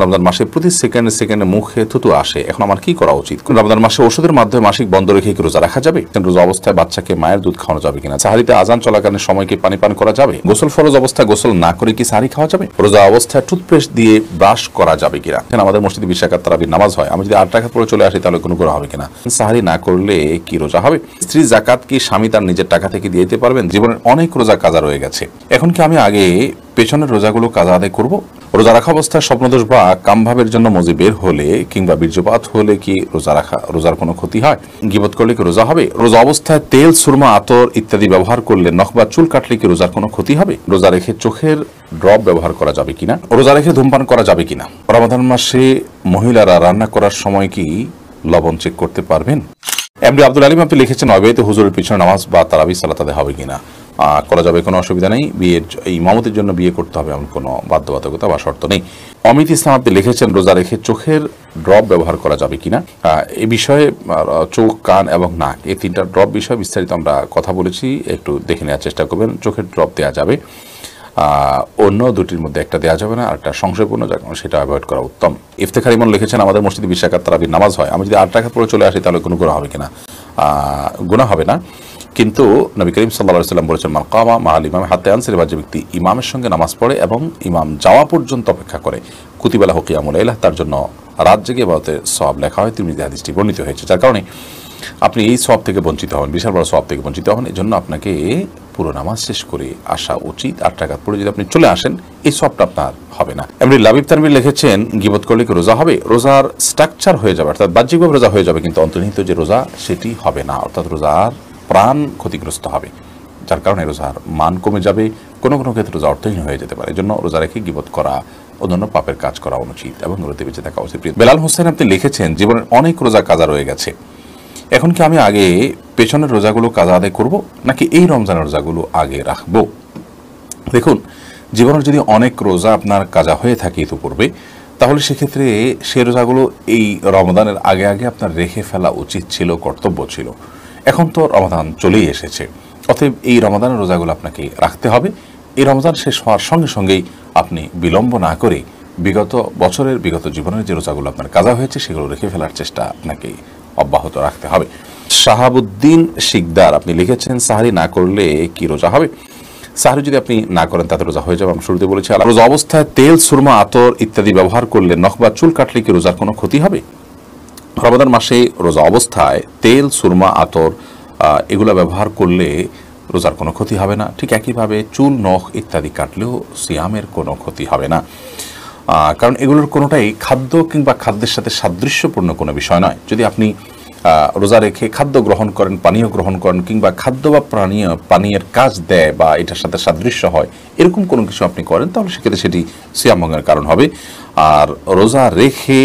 রমজান মাসে প্রতি সেকেন্ডে সেকেন্ডে মুখে থুতু আসে, এখন আমার কি করা উচিত? রমজান মাসে ওষুধের মাধ্যমে মাসিক বন্ধ রেখে কি রোজা রাখা যাবে? রোজা অবস্থায় বাচ্চাকে মায়ের দুধ খাওয়ানো যাবে কিনা? সাহারিতে আজান চলাকালীন সময় কি পানি পান করা যাবে? গোসল ফরজ অবস্থায় গোসল না করে কি সাহারি খাওয়া যাবে? রোজা অবস্থায় টুথপেস্ট দিয়ে ব্রাশ করা যাবে কিনা? আমাদের মসজিদে 20 রাকাত তারাবির নামাজ হয়, আমি যদি 8 রাকাত পড়ে চলে আসি তাহলে কোনো করা হবে কিনা? সাহারি না করলে কি রোজা হবে? স্ত্রী জাকাত কি স্বামী তার নিজের টাকা থেকে দিয়ে দিতে পারবেন? জীবনের অনেক রোজা কাজা রয়ে গেছে, এখন কি আমি আগে পেছনের রোজাগুলো কাজা আদায় করব? রোজা রাখা অবস্থায় স্বপ্নদোষ বা কামভাবের জন্য মজি বের হলে কিংবা বীর্যপাত হলে কি রোজার কোনো ক্ষতি হয়? গীবত করলে কি রোজা হবে? রোজা অবস্থায় তেল, সুরমা, আতর ইত্যাদি ব্যবহার করলে, নখ বা চুল কাটলে কি রোজার কোনো ক্ষতি হবে? রোজা রেখে চোখের ড্রপ ব্যবহার করা যাবে কিনা? রোজা রেখে ধূমপান করা যাবে কিনা? রমাদান মাসে মহিলারা রান্না করার সময় কি লবণ চেক করতে পারবেন? এমডি আব্দুল আলিম আপনি লিখেছেন, অবিবাহিত হুজুরের পিছনে নামাজ বা তারাবি সালাত আদায় হবে কিনা? করা যাবে, কোনো অসুবিধা নেই। বিয়ের ইমামতের জন্য বিয়ে করতে হবে এমন কোনো বাধ্যবাধকতা বা শর্ত নেই। অমিত ইসলাম আপনি লিখেছেন, রোজা রেখে চোখের ড্রপ ব্যবহার করা যাবে কিনা? এই বিষয়ে চোখ, কান এবং নাক, এই 3টা ড্রপ বিষয়ে বিস্তারিত আমরা কথা বলেছি, একটু দেখে নেওয়ার চেষ্টা করবেন। চোখের ড্রপ দেওয়া যাবে, অন্য দুটির মধ্যে একটা দেওয়া যাবে না, আর একটা সংশয়পূর্ণ, সেটা অ্যাভয়েড করা উত্তম। ইফতেখার ইমন লিখেছেন, আমাদের মসজিদে 20 রাকাত তারাবির নামাজ হয়, আমি যদি 8 রাকাত পড়ে চলে আসি তাহলে কোনো গুনাহ হবে কিনা? গুনাহ হবে না, কিন্তু নবী করিম সাল্লাল্লাহু আলাইহি ওয়াসাল্লাম বলেছেন, মান কামা মাআল ইমাম হাত্তা ইয়ানসিরিফা, যে ব্যক্তি ইমামের সঙ্গে নামাজ পড়ে এবং ইমাম যাওয়া পর্যন্ত অপেক্ষা করে, কুতিবা লাহু কিয়ামুল লাইল, তার জন্য রাত জেগে ইবাদতের সওয়াব লেখা হয়। তিরমিজি হাদিসটি বর্ণিত হয়েছে, যার কারণে আপনি এই সওয়াব থেকে বঞ্চিত হন, বিশাল বড় সওয়াব থেকে বঞ্চিত হন। এজন্য আপনাকে পুরো নামাজ শেষ করে আসা উচিত। 8 রাকাত পড়ে যদি আপনি চলে আসেন, এই সওয়াবটা আপনার হবে না। এমনি লাবিব তানভীর লিখেছেন, গীবত করলে কি রোজা হবে? রোজার স্ট্রাকচার হয়ে যাবে, অর্থাৎ বাহ্যিকভাবে রোজা হয়ে যাবে, কিন্তু অন্তর্নিহিত যে রোজা সেটি হবে না, অর্থাৎ রোজার প্রাণ ক্ষতিগ্রস্ত হবে, যার কারণে রোজার মান কমে যাবে, কোনো কোনো ক্ষেত্রে রোজা অর্থহীন হয়ে যেতে পারে। এজন্য রোজা রেখে গীবত করা, অন্যান্য পাপের কাজ করা অনুচিত এবং রোজে বেঁচে থাকা উচিত। বেলাল হোসেন আপনি লিখেছেন, জীবনের অনেক রোজা কাজা রয়ে গেছে, এখন কি আমি আগে পেছনের রোজাগুলো কাজা আদায় করব, নাকি এই রমজানের রোজাগুলো আগে রাখবো? দেখুন, জীবনের যদি অনেক রোজা আপনার কাজা হয়ে থাকে ইতিপূর্বে, তাহলে সেক্ষেত্রে সে রোজাগুলো এই রমজানের আগে আগে আপনার রেখে ফেলা উচিত ছিল, কর্তব্য ছিল। এখন তো রমাদান চলেই এসেছে, অতএব এই রমাদানের রোজাগুলো আপনাকে রাখতে হবে। এই রমজান শেষ হওয়ার সঙ্গে সঙ্গেই আপনি বিলম্ব না করে বিগত বছরের, বিগত জীবনের যে রোজাগুলো আপনার কাজা হয়েছে সেগুলো রেখে ফেলার চেষ্টা আপনাকে অব্যাহত রাখতে হবে। শাহাবুদ্দিন শিকদার আপনি লিখেছেন, সাহারি না করলে কি রোজা হবে? সাহারি যদি আপনি না করেন তাতে রোজা হয়ে যাবে। আমি শুরুতে বলেছি, রোজা অবস্থায় তেল, সুরমা, আতর ইত্যাদি ব্যবহার করলে, নখ বা চুল কাটলে কি রোজার কোনো ক্ষতি হবে? রমাদান মাসে রোজা অবস্থায় তেল, সুরমা, আতর এগুলো ব্যবহার করলে রোজার কোনো ক্ষতি হবে না। ঠিক একইভাবে চুল, নখ ইত্যাদি কাটলেও সিয়ামের কোনো ক্ষতি হবে না, কারণ এগুলোর কোনোটাই খাদ্য কিংবা খাদ্যের সাথে সাদৃশ্যপূর্ণ কোনো বিষয় নয়। যদি আপনি রোজা রেখে খাদ্য গ্রহণ করেন, পানীয় গ্রহণ করেন, কিংবা খাদ্য বা পানীয়ের কাজ দেয় বা এটার সাথে সাদৃশ্য হয়, এরকম কোনো কিছু আপনি করেন, তাহলে সেক্ষেত্রে সেটি সিয়াম ভঙ্গের কারণ হবে। আর রোজা রেখে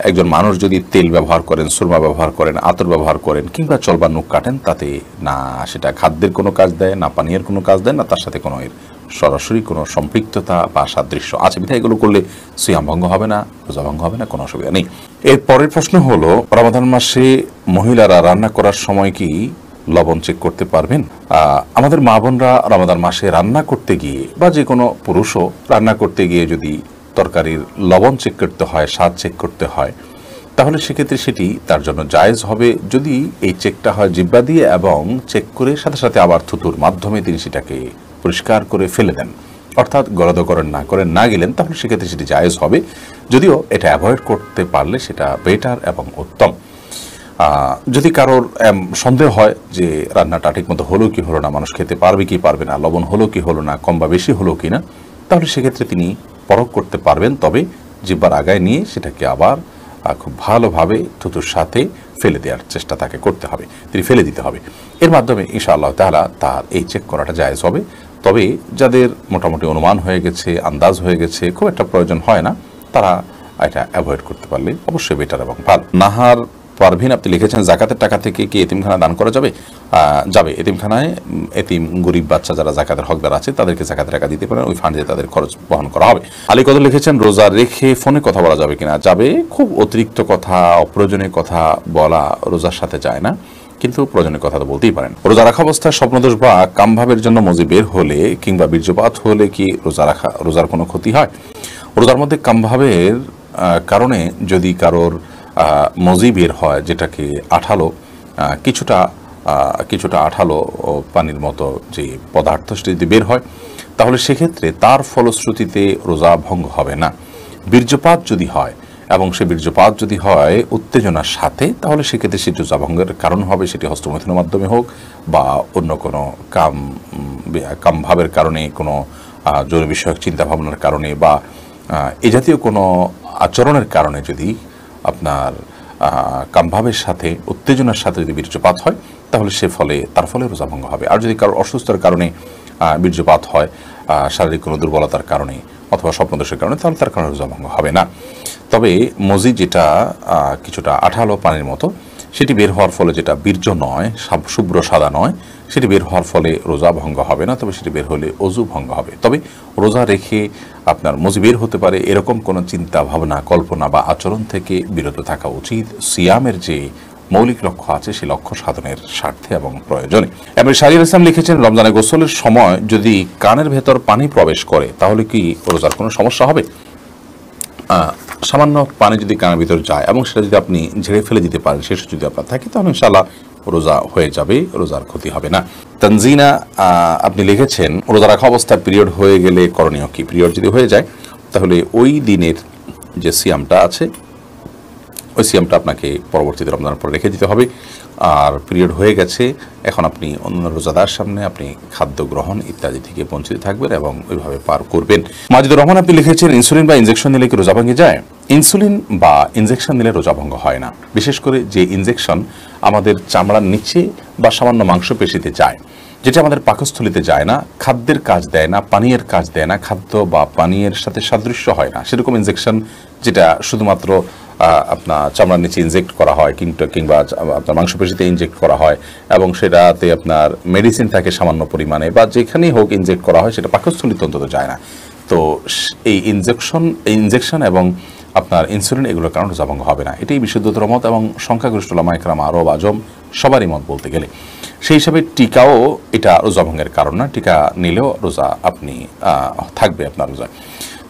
একজন মানুষ যদি তেল ব্যবহার করেন, সুরমা ব্যবহার করেন, আতর ব্যবহার করেন, কিংবা চলবা নখ কাটেন, তাতে না সেটা খাদ্যের কোনো কাজ দেয়, না পানীয়ের কোনো কাজ দেয়, না তার সাথে কোনো এর সরাসরি কোনো সম্পৃক্ততা বা সাদৃশ্য আছে, বিধায় এগুলো করলে সিয়াম ভঙ্গ হবে না, রোজা ভঙ্গ হবে না, কোনো অসুবিধা নেই। এর পরের প্রশ্ন হলো, রমাদান মাসে মহিলারা রান্না করার সময় কি লবণ চেক করতে পারবেন? আমাদের মা বোনরা রমাদান মাসে রান্না করতে গিয়ে, বা যে কোনো পুরুষও রান্না করতে গিয়ে যদি তরকারির লবণ চেক করতে হয়, স্বাদ চেক করতে হয়, তাহলে সেক্ষেত্রে সেটি তার জন্য জায়েজ হবে, যদি এই চেকটা হয় জিহ্বা দিয়ে এবং চেক করে সাথে সাথে আবার থুতুর মাধ্যমে তিনি সেটাকে পরিষ্কার করে ফেলে দেন, অর্থাৎ গলদকরণ না করে না গেলেন, তাহলে সেক্ষেত্রে সেটি জায়েজ হবে। যদিও এটা অ্যাভয়েড করতে পারলে সেটা বেটার এবং উত্তম। যদি কারোর সন্দেহ হয় যে রান্নাটা ঠিকমতো হলো কি হলো না, মানুষ খেতে পারবে কি পারবে না, লবণ হলো কি হলো না, কম বা বেশি হলো কি না, তাহলে সেক্ষেত্রে তিনি পরখ করতে পারবেন, তবে জিহ্বার আগায় নিয়ে সেটাকে আবার খুব ভালোভাবে থুতুর সাথে ফেলে দেওয়ার চেষ্টা তাকে করতে হবে, তিনি ফেলে দিতে হবে। এর মাধ্যমে ইনশাআল্লাহ তাআলা তার এই চেক করাটা জায়েজ হবে। তবে যাদের মোটামুটি অনুমান হয়ে গেছে, আন্দাজ হয়ে গেছে, খুব একটা প্রয়োজন হয় না, তারা এটা অ্যাভয়েড করতে পারলে অবশ্যই বেটার এবং ভালো। নাহার পারভিন আপনি লিখেছেন, জাকাতের টাকা থেকে কি এতিমখানা দান করা যাবে? যাবে। এতিমখানায় এতিম গরিব বাচ্চা যারা জাকাতের হকদার আছে তাদেরকে জাকাতের টাকা দিতে পারেন, ওই ফান্ডে তাদের খরচ বহন করা হবে। আলী কদর লিখেছেন, রোজা রেখে ফোনে কথা বলা যাবে কিনা? যাবে। খুব অতিরিক্ত কথা, অপ্রয়োজনীয় কথা বলা রোজার সাথে যায় না, কিন্তু প্রয়োজনীয় কথা তো বলতেই পারেন। রোজা রাখা অবস্থায় স্বপ্নদোষ বা কামভাবের জন্য মজি বের হলে কিংবা বীর্যপাত হলে কি রোজার কোনো ক্ষতি হয়? রোজার মধ্যে কামভাবের কারণে যদি কারোর মজি বের হয়, যেটাকে আঠালো কিছুটা আঠালো পানির মতো যে পদার্থ সেটা যদি বের হয়, তাহলে সেক্ষেত্রে তার ফলশ্রুতিতে রোজা ভঙ্গ হবে না। বীর্যপাত যদি হয় এবং সে বীর্যপাত যদি হয় উত্তেজনার সাথে, তাহলে সেক্ষেত্রে সেটি রোজা ভঙ্গের কারণ হবে, সেটি হস্তমৈথুনের মাধ্যমে হোক বা অন্য কোনো কামভাবের কারণে, কোনো যৌন বিষয়ক চিন্তাভাবনার কারণে বা এ জাতীয় কোনো আচরণের কারণে যদি আপনার কামভাবের সাথে উত্তেজনার সাথে যদি বীর্যপাত হয়, তাহলে তার ফলে রোজা ভঙ্গ হবে। আর যদি কারোর অসুস্থতার কারণে বীর্যপাত হয়, শারীরিক কোনো দুর্বলতার কারণে অথবা স্বপ্নদোষের কারণে, তাহলে তার কারণে রোজা ভঙ্গ হবে না। তবে মজি যেটা কিছুটা আঠালো পানির মতো, সেটি বের হওয়ার ফলে, যেটা বীর্য নয়, শুভ্র সাদা নয়, সেটি বের হওয়ার ফলে রোজা ভঙ্গ হবে না। তবে সেটি বের হলে অজু ভঙ্গ হবে। তবে রোজা রেখে আপনার মজি বের হতে পারে এরকম কোনো চিন্তা ভাবনা, কল্পনা বা আচরণ থেকে বিরত থাকা উচিত, সিয়ামের যে মৌলিক লক্ষ্য আছে সেই লক্ষ্য সাধনের স্বার্থে এবং প্রয়োজনে। এবার শাহরিয়ার ইসলাম লিখেছেন, রমজানে গোসলের সময় যদি কানের ভেতর পানি প্রবেশ করে তাহলে কি রোজার কোনো সমস্যা হবে? সামান্য পানি যদি কানের ভিতর যায় এবং সেটা যদি আপনি ঝেড়ে ফেলে দিতে পারেন, শেষ যদি আপনার থাকে, তাহলে ইনশাআল্লাহ রোজা হয়ে যাবে, রোজার ক্ষতি হবে না। তানজিনা আপনি লিখেছেন, রোজা রাখা অবস্থায় পিরিয়ড হয়ে গেলে করণীয় কি? পিরিয়ড যদি হয়ে যায় তাহলে ওই দিনের যে সিয়ামটা আছে ওই সিয়ামটা আপনাকে পরবর্তীতে রমজানের পর রেখে দিতে হবে। আর পিরিয়ড হয়ে গেছে, এখন আপনি অন্য রোজাদার সামনে আপনি খাদ্য গ্রহণ ইত্যাদি থেকে বঞ্চিত থাকবেন এবং ওইভাবে পার করবেন। মাজিদুর রহমান আপনি লিখেছেন, ইনসুলিন বা ইনজেকশন নিলে কি রোজা ভেঙে যায়? ইনসুলিন বা ইনজেকশন নিলে রোজা ভঙ্গ হয় না। বিশেষ করে যে ইনজেকশন আমাদের চামড়ার নিচে বা সামান্য মাংসপেশিতে যায়, যেটা আমাদের পাকস্থলিতে যায় না, খাদ্যের কাজ দেয় না, পানীয়ের কাজ দেয় না, খাদ্য বা পানীয়ের সাথে সাদৃশ্য হয় না, সেরকম ইনজেকশন যেটা শুধুমাত্র আপনার চামড়ার নিচে ইনজেক্ট করা হয় কিংবা আপনার মাংসপেশিতে ইনজেক্ট করা হয় এবং সেটাতে আপনার মেডিসিন থাকে সামান্য পরিমাণে, বা যেখানেই হোক ইনজেক্ট করা হয়, সেটা পাকস্থলিতে অন্তত যায় না। তো এই ইনজেকশন এবং আপনার ইনসুলিন এগুলোর কারণে রোজা ভঙ্গ হবে না। এটাই বিশুদ্ধতর মত এবং সংখ্যাগরিষ্ঠ উলামা ইকরাম, আরব, আজম সবারই মত বলতে গেলে। সেই হিসাবে টিকাও এটা রোজা ভঙ্গের কারণ না। টিকা নিলেও রোজা আপনি থাকবে আপনার রোজা।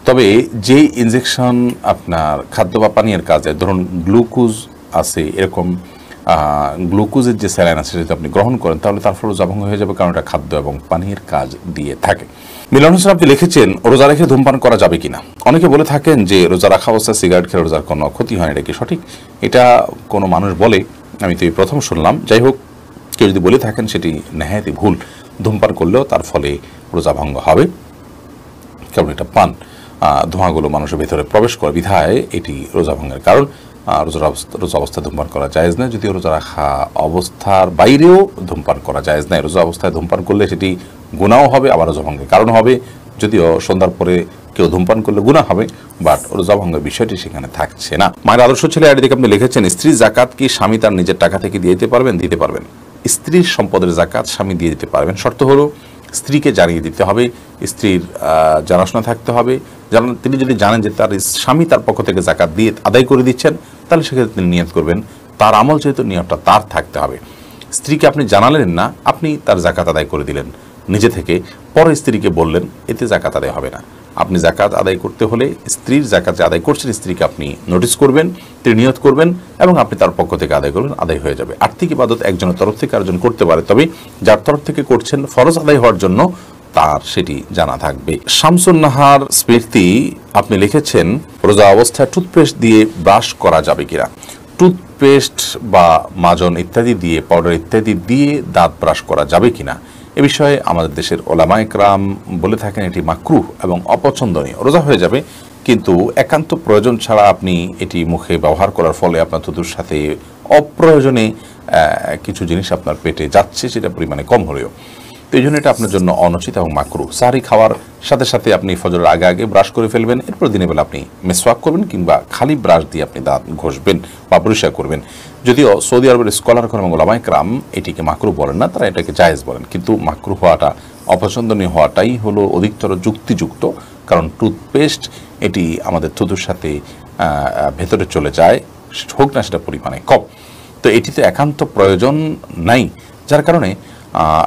তবে যে ইনজেকশন আপনার খাদ্য বা পানীয়ের কাজে, ধরুন গ্লুকোজ আছে, এরকম গ্লুকোজের যে স্যালাইন আছে যদি আপনি গ্রহণ করেন, তাহলে তার ফলে রোজা ভঙ্গ হয়ে যাবে, কারণ এটা খাদ্য এবং পানীয়ের কাজ দিয়ে থাকে। মিলন হোসেন আপনি লিখেছেন, রোজা রেখে ধূমপান করা যাবে কিনা? অনেকে বলে থাকেন যে রোজা রাখা অবস্থায় সিগারেট খেলে রোজার কোনো ক্ষতি হয় না। এটা কি সঠিক? এটা কোনো মানুষ বলে, আমি তো এই প্রথম শুনলাম। যাই হোক, কেউ যদি বলে থাকেন সেটি নেহায়েতই ভুল। ধূমপান করলেও তার ফলে রোজা ভঙ্গ হবে, কারণ এটা পান ধোঁয়াগুলো মানুষের ভেতরে প্রবেশ করে, বিধায় এটি রোজা ভঙ্গের কারণ। রোজা অবস্থায় ধূমপান করা জায়েজ না, যদিও রোজা রাখা অবস্থার বাইরেও ধূমপান করা জায়েজ নাই। রোজা অবস্থায় ধূমপান করলে সেটি গুনাহও হবে, আবার রোজা ভঙ্গের কারণ হবে। যদিও সন্ধ্যার পরে কেউ ধূমপান করলে গুনাহ হবে, বাট রোজা ভঙ্গের বিষয়টি সেখানে থাকছে না। মায়ের আদর্শ ছেলে আইডি থেকে আপনি লিখেছেন, স্ত্রীর জাকাত কি স্বামী তার নিজের টাকা থেকে দিয়ে দিতে পারবেন? দিতে পারবেন। স্ত্রীর সম্পদের জাকাত স্বামী দিয়ে দিতে পারবেন। শর্ত হলো স্ত্রীকে জানিয়ে দিতে হবে, স্ত্রীর জানাশোনা থাকতে হবে। তিনি যদি জানেন যে তার স্বামী তার পক্ষ থেকে জাকাত দিয়ে আদায় করে দিচ্ছেন, তাহলে সেক্ষেত্রে তিনি নিয়ত করবেন। তার আমল যেহেতু নিয়তটা তার থাকতে হবে। স্ত্রীকে আপনি জানালেন না, আপনি তার জাকাত আদায় করে দিলেন নিজে থেকে, পরে স্ত্রীকে বললেন, এতে জাকাত আদায় হবে না। আপনি জাকাত আদায় করতে হলে স্ত্রীর জাকাত যে আদায় করছেন, স্ত্রীকে আপনি নোটিস করবেন, তিনি নিয়ত করবেন এবং আপনি তার পক্ষ থেকে আদায় করবেন, আদায় হয়ে যাবে। আর্থিক ইবাদত একজনের তরফ থেকে আরেকজন করতে পারে, তবে যার তরফ থেকে করছেন ফরজ আদায় হওয়ার জন্য তার সেটি জানা থাকবে। শামসুন নাহার স্মৃতি আপনি লিখেছেন, রোজা অবস্থায় টুথপেস্ট দিয়ে ব্রাশ করা যাবে কিনা? টুথপেস্ট বা মাজন ইত্যাদি দিয়ে, পাউডার ইত্যাদি দিয়ে দাঁত ব্রাশ করা যাবে কিনা, এ বিষয়ে আমাদের দেশের ওলামা ইকরাম বলে থাকেন এটি মাকরুহ এবং অপছন্দনীয়। রোজা হয়ে যাবে, কিন্তু একান্ত প্রয়োজন ছাড়া আপনি এটি মুখে ব্যবহার করার ফলে আপনার থুতুর সাথে অপ্রয়োজনে কিছু জিনিস আপনার পেটে যাচ্ছে, সেটা পরিমাণে কম হলেও। তো এই জন্য এটা আপনার জন্য অনুচিত এবং মাকরুহ। সাহরি খাওয়ার সাথে সাথে আপনি ফজরের আগে আগে ব্রাশ করে ফেলবেন, এরপর দিনের বেলা আপনি মেসওয়াক করবেন কিংবা খালি ব্রাশ দিয়ে আপনি দাঁত ঘষবেন বা পরিষ্কার করবেন। যদিও সৌদি আরবের স্কলারগণ এবং ওলামা ইকরাম এটিকে মাকরুহ বলেন না, তারা এটাকে জায়েজ বলেন। কিন্তু মাকরুহ হওয়াটা, অপছন্দনীয় হওয়াটাই হলো অধিকতর যুক্তিযুক্ত, কারণ টুথপেস্ট এটি আমাদের থুতুর সাথে ভেতরে চলে যায়, হোক না সেটা পরিমাণে কম। তো এটিতে একান্ত প্রয়োজন নাই, যার কারণে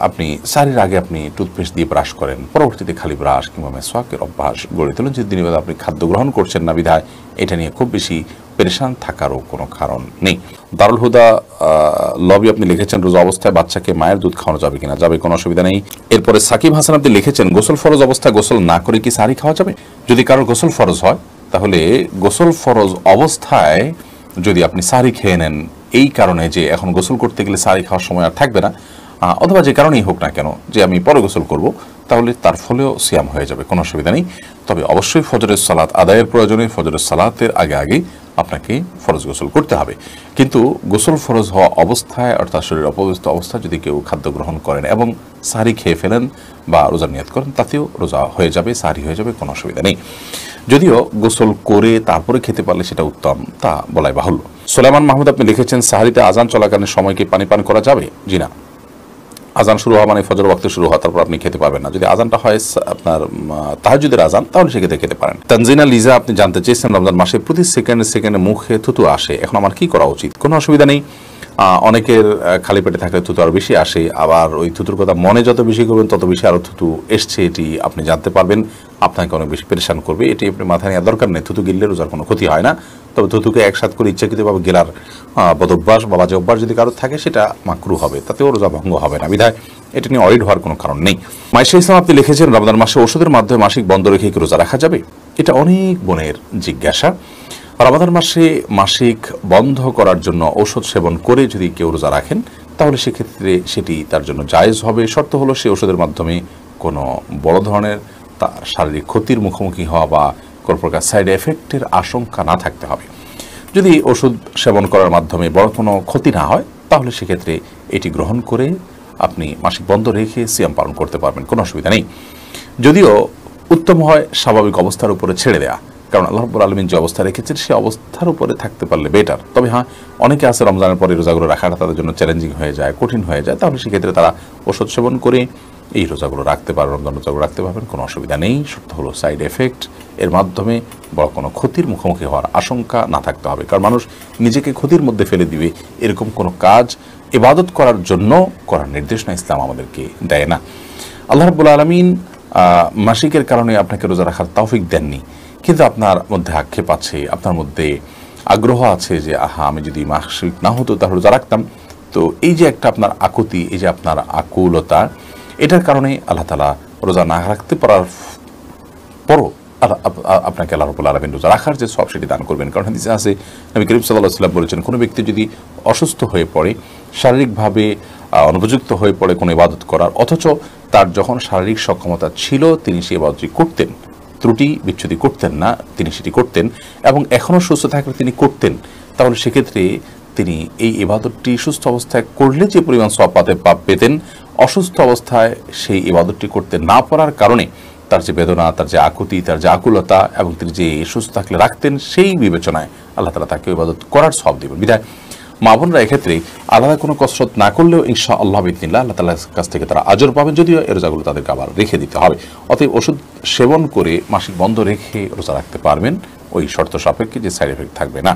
আপনি সারির আগে আপনি টুথপেস্ট দিয়ে ব্রাশ করেন, পরবর্তীতে খালি ব্রাশ কিংবা মেসওয়াকের অভ্যাস গড়ে তোলেন, যে দিনের বেলা আপনি খাদ্য গ্রহণ করছেন না বিধায় এটা নিয়ে খুব বেশি পেরেশান থাকারও কোনো কারণ নেই। দারুল হুদা লবি আপনি লিখেছেন রোজা অবস্থায় বাচ্চাকে মায়ের দুধ খাওয়ানো যাবে কিনা? যাবে, কোনো অসুবিধা নেই। এরপরে সাকিব হাসান আপনি লিখেছেন গোসল ফরজ অবস্থায় গোসল না করে কি সাহারি খাওয়া যাবে? যদি কারোর গোসল ফরজ হয় তাহলে গোসল ফরজ অবস্থায় যদি আপনি সাহারি খেয়ে নেন এই কারণে যে এখন গোসল করতে গেলে সাহারি খাওয়ার সময় আর থাকবে না, অথবা যে কারণেই হোক না কেন যে আমি পরে গোসল করব, তাহলে তার ফলেও সিয়াম হয়ে যাবে, কোনো অসুবিধা নেই। তবে অবশ্যই ফজরের সালাত আদায়ের প্রয়োজনে ফজরের সালাতের আগে আগে আপনাকে ফরজ গোসল করতে হবে। কিন্তু গোসল ফরজ হওয়া অবস্থায় অর্থাৎ শরীর অপবিত্র অবস্থায় যদি কেউ খাদ্য গ্রহণ করেন এবং সাহারি খেয়ে ফেলেন বা রোজা নিয়ত করেন তাতেও রোজা হয়ে যাবে, সাহারি হয়ে যাবে, কোনো অসুবিধা নেই। যদিও গোসল করে তারপরে খেতে পারলে সেটা উত্তম, তা বলাই বাহুল্য। সোলাইমান মাহমুদ আপনি লিখেছেন সাহারিতে আজান চলাকালীন সময়কে পানি পান করা যাবে? জি না, আজান শুরু হওয়া মানে ফজর ওয়াক্তে শুরু হওয়া, তারপর আপনি খেতে পারবেন না। যদি আজানটা হয় আপনার তাহাজ্জুদের আজান তাহলে সেক্ষেত্রে খেতে পারেন। তানজিনা লিজা আপনি জানতে চেয়েছেন রমজান মাসে প্রতি সেকেন্ডে মুখে থুতু আসে, এখন আমার কি করা উচিত? কোনো অসুবিধা নেই। অনেকের খালি পেটে থাকলে থুতু আরও বেশি আসে, আবার ওই থুতুর কথা মনে যত বেশি করবেন তত বেশি আরও থুতু এসছে এটি আপনি জানতে পারবেন, আপনাকে অনেক বেশি পেরেশান করবে। এটি আপনি মাথায় নেওয়ার দরকার নেই। থুতু গিললে রোজার কোনো ক্ষতি হয় না, তবে থুতুকে একসাথে করে ইচ্ছাকৃতভাবে গেলার বদভ্যাস বা বাজে অভ্যাস যদি কারোর থাকে সেটা মাকরু হবে, তাতেও রোজা ভঙ্গ হবে না বিধায় এটা নিয়ে অরিড হওয়ার কোনো কারণ নেই। মাইশা ইসলাম আপনি লিখেছেন রমজান মাসে ওষুধের মাধ্যমে মাসিক বন্ধ রেখে কি রোজা রাখা যাবে? এটা অনেক বোনের জিজ্ঞাসা। রমজান মাসে মাসিক বন্ধ করার জন্য ঔষধ সেবন করে যদি কেউ রোজা রাখেন তাহলে সেক্ষেত্রে সেটি তার জন্য জায়েজ হবে। শর্ত হলো সে ওষুধের মাধ্যমে কোনো বড় ধরনের তার শারীরিক ক্ষতির মুখোমুখি হওয়া বা কোনো প্রকার সাইড এফেক্টের আশঙ্কা না থাকতে হবে। যদি ওষুধ সেবন করার মাধ্যমে বড় কোনো ক্ষতি না হয় তাহলে সেক্ষেত্রে এটি গ্রহণ করে আপনি মাসিক বন্ধ রেখে সিয়াম পালন করতে পারবেন, কোনো অসুবিধা নেই। যদিও উত্তম হয় স্বাভাবিক অবস্থার উপরে ছেড়ে দেয়া, কারণ আল্লাহ রাব্বুল আলামিন যে অবস্থা রেখেছেন সে অবস্থার উপরে থাকতে পারলে বেটার। তবে হ্যাঁ, অনেকে আছে রমজানের পরে রোজাগুলো রাখাটা তাদের জন্য চ্যালেঞ্জিং হয়ে যায়, কঠিন হয়ে যায়, তাহলে সেক্ষেত্রে তারা ওষুধ সেবন করে এই রোজাগুলো রাখতে পারে, রমজান রোজাগুলো রাখতে পারবেন, কোনো অসুবিধা নেই। শর্ত হলো সাইড এফেক্ট এর মাধ্যমে বড় কোনো ক্ষতির মুখোমুখি হওয়ার আশঙ্কা না থাকতে হবে, কারণ মানুষ নিজেকে ক্ষতির মধ্যে ফেলে দিবে এরকম কোনো কাজ ইবাদত করার জন্য করার নির্দেশনা ইসলাম আমাদেরকে দেয় না। আল্লাহ রাব্বুল আলামিন মাসিকের কারণে আপনাকে রোজা রাখার তৌফিক দেননি, কিন্তু আপনার মধ্যে আক্ষেপ আছে, আপনার মধ্যে আগ্রহ আছে যে আহা আমি যদি মাসিক না হতো তাহলে রোজা রাখতাম। তো এই যে একটা আপনার আকুতি, এই যে আপনার আকুলতা, এটার কারণে আল্লাহ তাআলা রোজা না রাখতে পারার পরও আপনাকে আল্লাহ রাব্বুল আলামিন রোজা রাখার যে সওয়াব সেটি দান করবেন। কারণ হাদিসে আছে নবী করিম সাল্লাল্লাহু আলাইহি ওয়াসাল্লাম বলেছেন কোনো ব্যক্তি যদি অসুস্থ হয়ে পড়ে, শারীরিকভাবে অনুপযুক্ত হয়ে পড়ে কোনো ইবাদত করার, অথচ তার যখন শারীরিক সক্ষমতা ছিল তিনি সেই ইবাদতটি করতেন, ত্রুটি বিচ্ছুতি করতেন না, তিনি সেটি করতেন এবং এখনও সুস্থ থাকলে তিনি করতেন, তাহলে সেক্ষেত্রে তিনি এই ইবাদতটি সুস্থ অবস্থায় করলে যে পরিমাণ সওয়াব পেতেন, অসুস্থ অবস্থায় সেই ইবাদতটি করতে না পারার কারণে তার যে বেদনা, তার যে আকুতি, তার যে আকুলতা এবং তিনি যে সুস্থ থাকলে রাখতেন সেই বিবেচনায় আল্লাহ তাআলা তাকে ইবাদত করার সওয়াব দিবেন। বিধায় মা বোনরা এক্ষেত্রে আলাদা কোনো কসরত না করলেও ইনশাআল্লাহ বিইذনিল্লাহ আল্লাহ তাআলার কাছ থেকে তারা আজর পাবেন, যদিও এর রোজাগুলো তাদেরকে আবার রেখে দিতে হবে। অতএব ওষুধ সেবন করে মাসিক বন্ধ রেখে রোজা রাখতে পারবেন ওই শর্ত সাপেক্ষে যে সাইড এফেক্ট থাকবে না।